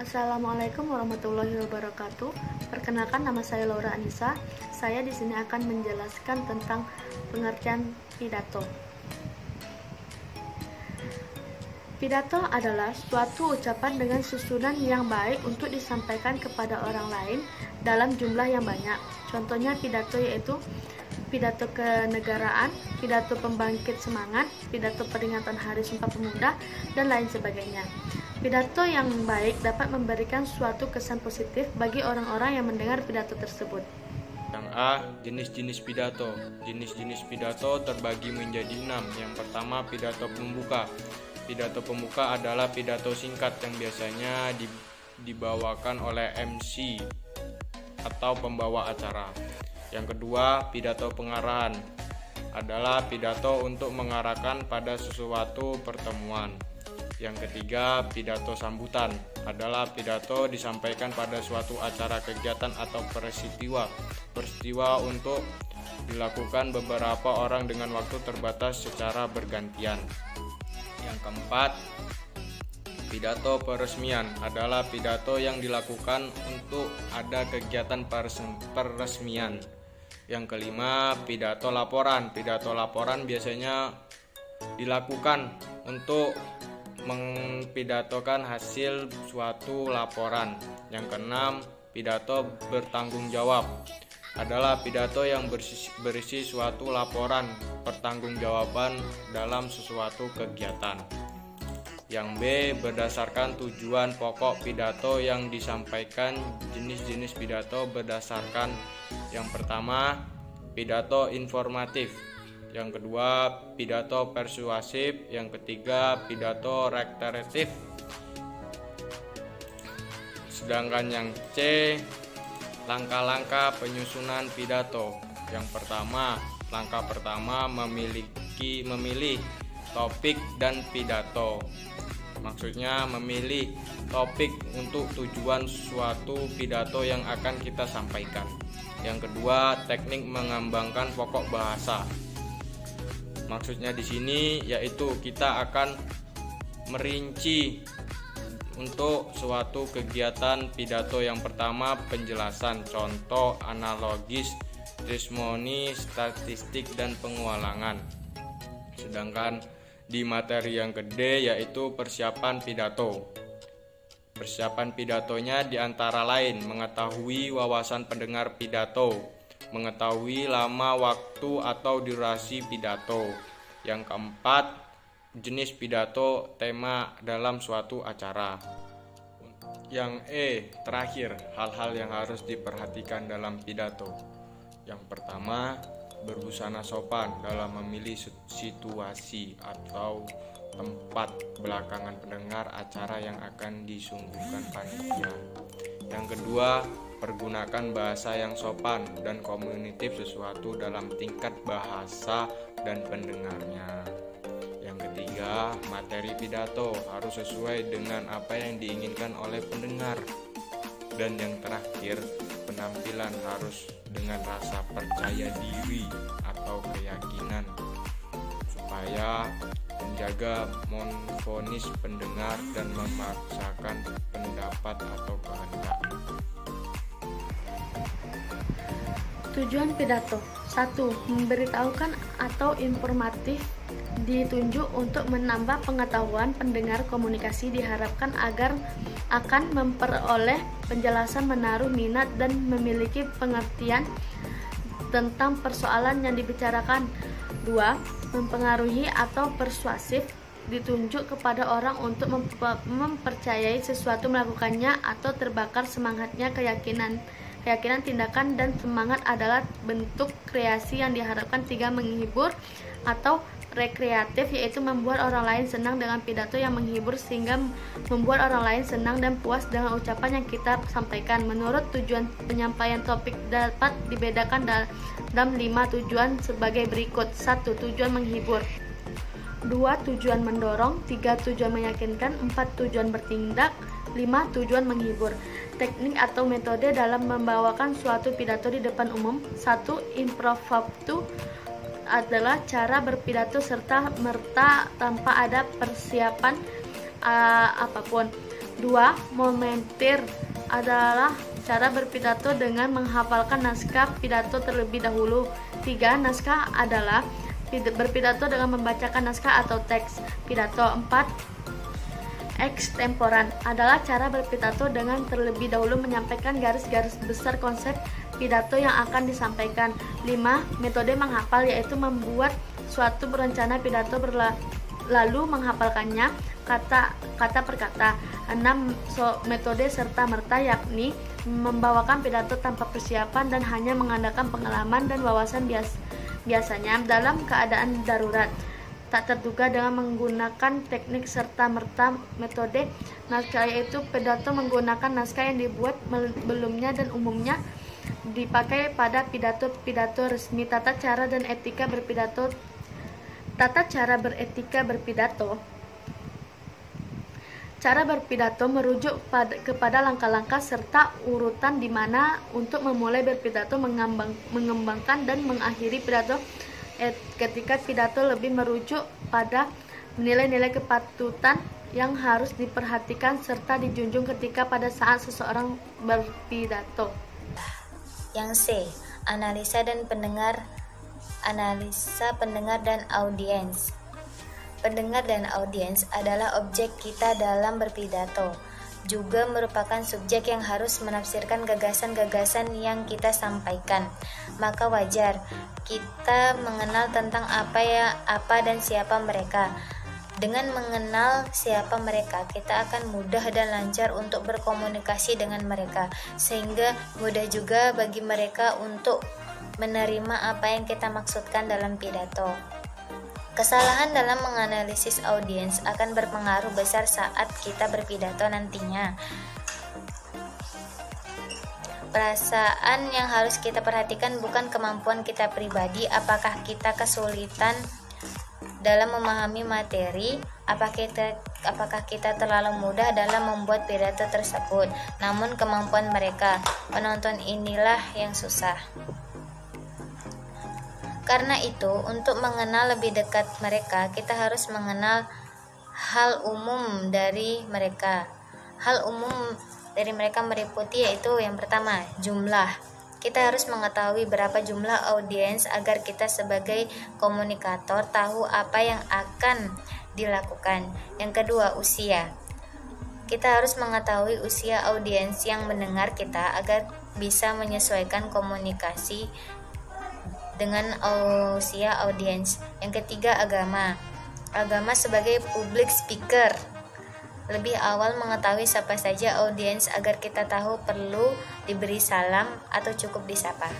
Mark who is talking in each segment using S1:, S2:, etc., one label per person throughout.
S1: Assalamualaikum warahmatullahi wabarakatuh. Perkenalkan, nama saya Laura Anissa. Saya di sini akan menjelaskan tentang pengertian pidato. Pidato adalah suatu ucapan dengan susunan yang baik untuk disampaikan kepada orang lain dalam jumlah yang banyak. Contohnya pidato yaitu pidato kenegaraan, pidato pembangkit semangat, pidato peringatan Hari Sumpah Pemuda, dan lain sebagainya. Pidato yang baik dapat memberikan suatu kesan positif bagi orang-orang yang mendengar pidato tersebut.
S2: Yang A. Jenis-jenis pidato. Jenis-jenis pidato terbagi menjadi 6. Yang pertama, pidato pembuka. Pidato pembuka adalah pidato singkat yang biasanya dibawakan oleh MC atau pembawa acara. Yang kedua, pidato pengarahan adalah pidato untuk mengarahkan pada sesuatu pertemuan. Yang ketiga, pidato sambutan adalah pidato disampaikan pada suatu acara, kegiatan, atau peristiwa untuk dilakukan beberapa orang dengan waktu terbatas secara bergantian. Yang keempat, pidato peresmian adalah pidato yang dilakukan untuk ada kegiatan peresmian. Yang kelima, pidato laporan. Pidato laporan biasanya dilakukan untuk mempidatokan hasil suatu laporan. Yang keenam, pidato bertanggung jawab adalah pidato yang berisi suatu laporan pertanggungjawaban dalam sesuatu kegiatan. Yang B, berdasarkan tujuan pokok pidato yang disampaikan. Jenis-jenis pidato berdasarkan: yang pertama, pidato informatif. Yang kedua, pidato persuasif. Yang ketiga, pidato reiteratif. Sedangkan yang C, langkah-langkah penyusunan pidato. Yang pertama, langkah pertama memilih topik dan pidato. Maksudnya memilih topik untuk tujuan suatu pidato yang akan kita sampaikan. Yang kedua, teknik mengembangkan pokok bahasa. Maksudnya di sini yaitu kita akan merinci untuk suatu kegiatan pidato. Yang pertama, penjelasan, contoh, analogis, testimoni, statistik, dan pengulangan. Sedangkan di materi yang gede yaitu persiapan pidato. Persiapan pidatonya diantara lain mengetahui wawasan pendengar pidato, mengetahui lama waktu atau durasi pidato. Yang keempat, jenis pidato, tema dalam suatu acara. Yang E, terakhir, hal-hal yang harus diperhatikan dalam pidato. Yang pertama, berbusana sopan dalam memilih situasi atau tempat belakangan pendengar acara yang akan disuguhkan panitia. Yang kedua, pergunakan bahasa yang sopan dan komunikatif sesuatu dalam tingkat bahasa dan pendengarnya. Yang ketiga, materi pidato harus sesuai dengan apa yang diinginkan oleh pendengar. Dan yang terakhir, penampilan harus dengan rasa percaya diri atau keyakinan supaya menjaga monofonis pendengar dan memaksakan pendapat atau kehendak.
S1: Tujuan pidato: 1. Memberitahukan atau informatif, ditunjuk untuk menambah pengetahuan pendengar. Komunikasi diharapkan agar akan memperoleh penjelasan, menaruh minat, dan memiliki pengertian tentang persoalan yang dibicarakan. 2. Mempengaruhi atau persuasif, ditunjuk kepada orang untuk mempercayai sesuatu, melakukannya, atau terbakar semangatnya. Keyakinan, tindakan, dan semangat adalah bentuk kreasi yang diharapkan. 3. Menghibur atau rekreatif, yaitu membuat orang lain senang dengan pidato yang menghibur sehingga membuat orang lain senang dan puas dengan ucapan yang kita sampaikan. Menurut tujuan penyampaian topik dapat dibedakan dalam 5 tujuan sebagai berikut. 1. Tujuan menghibur. 2. Tujuan mendorong. 3. Tujuan meyakinkan. 4. Tujuan bertindak. 5. Tujuan menghibur. Teknik atau metode dalam membawakan suatu pidato di depan umum. 1. Impromptu adalah cara berpidato serta merta tanpa ada persiapan apapun. 2. Momentir adalah cara berpidato dengan menghafalkan naskah pidato terlebih dahulu. 3. Naskah adalah berpidato dengan membacakan naskah atau teks pidato. 4. Ekstemporan adalah cara berpidato dengan terlebih dahulu menyampaikan garis-garis besar konsep pidato yang akan disampaikan. 5. Metode menghafal, yaitu membuat suatu rencana pidato lalu menghafalkannya kata per kata. 6. Metode serta-merta, yakni membawakan pidato tanpa persiapan dan hanya mengandalkan pengalaman dan wawasan biasanya dalam keadaan darurat tak terduga dengan menggunakan teknik serta-merta. Metode naskah, yaitu pidato menggunakan naskah yang dibuat sebelumnya dan umumnya dipakai pada pidato-pidato resmi. Tata cara beretika berpidato. Cara berpidato merujuk kepada langkah-langkah serta urutan di mana untuk memulai berpidato, mengembangkan dan mengakhiri pidato. Ketika pidato lebih merujuk pada nilai-nilai kepatutan yang harus diperhatikan serta dijunjung ketika pada saat seseorang berpidato.
S3: Yang C. Analisa pendengar dan audiens. Pendengar dan audiens adalah objek kita dalam berpidato, juga merupakan subjek yang harus menafsirkan gagasan-gagasan yang kita sampaikan. Maka wajar kita mengenal tentang apa dan siapa mereka. Dengan mengenal siapa mereka, kita akan mudah dan lancar untuk berkomunikasi dengan mereka, sehingga mudah juga bagi mereka untuk menerima apa yang kita maksudkan dalam pidato. Kesalahan dalam menganalisis audiens akan berpengaruh besar saat kita berpidato nantinya. Perasaan yang harus kita perhatikan bukan kemampuan kita pribadi, apakah kita kesulitan dalam memahami materi, apakah kita terlalu mudah dalam membuat pidato tersebut, namun kemampuan mereka, penonton inilah yang susah. Karena itu, untuk mengenal lebih dekat mereka, kita harus mengenal hal umum dari mereka. Hal umum dari mereka meliputi, yaitu yang pertama, jumlah. Kita harus mengetahui berapa jumlah audiens agar kita sebagai komunikator tahu apa yang akan dilakukan. Yang kedua, usia. Kita harus mengetahui usia audiens yang mendengar kita agar bisa menyesuaikan komunikasi dengan usia audiens. Yang ketiga, agama. Agama sebagai public speaker. Lebih awal mengetahui siapa saja audiens agar kita tahu perlu diberi salam atau cukup disapa.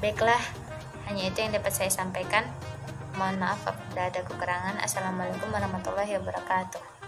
S3: Baiklah, hanya itu yang dapat saya sampaikan. Mohon maaf apabila ada kekurangan. Assalamualaikum warahmatullahi wabarakatuh.